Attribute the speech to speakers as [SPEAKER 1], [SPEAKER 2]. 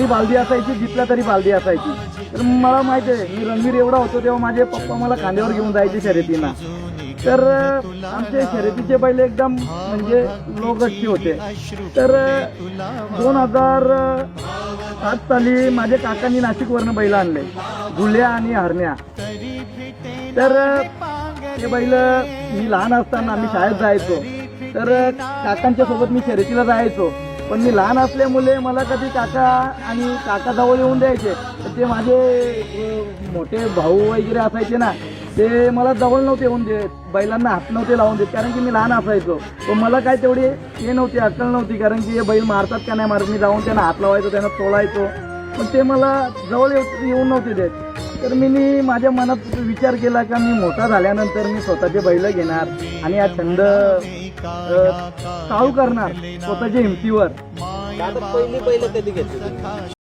[SPEAKER 1] बालदी असायची, जिथला तरी बालदी असायची. तर मला माहिती आहे, मी रणवीर एवढा होतो तेव्हा माझे पप्पा मला खांद्यावर घेऊन जायचे शर्यतीला. तर आमचे शर्यतीचे बैल एकदम म्हणजे लोकगट्टी होते. तर 2007 साली माझ्या काकांनी नाशिकवरनं बैल आणले, गुल्या आणि हरण्या. तर ते बैल मी लहान असताना आम्ही शाळेत जायचो, तर काकांच्या सोबत मी शर्यतीला जायचो. पण मी लहान असल्यामुळे मला कधी काका आणि काका जवळ येऊन द्यायचे. तर ते माझे मोठे भाऊ वगैरे असायचे ना, ते मला जवळ नव्हते येऊन देत, बैलांना हात नव्हते लावून देत, कारण की मी लहान असायचो. पण मला काय तेवढी हे नव्हती, अक्कल नव्हती, कारण की हे बैल मारतात का नाही मारत. मी जाऊन त्यांना हात लावायचो, त्यांना तोलायचो, पण ते मला जवळ येऊन नव्हते देत. तर मी माझ्या मनात विचार केला का मी मोठा झाल्यानंतर मी स्वतःचे बैल घेणार आणि हा छंद चालू करणार स्वतःच्या हिमतीवर.
[SPEAKER 2] पहिली बैल कधी घेतली?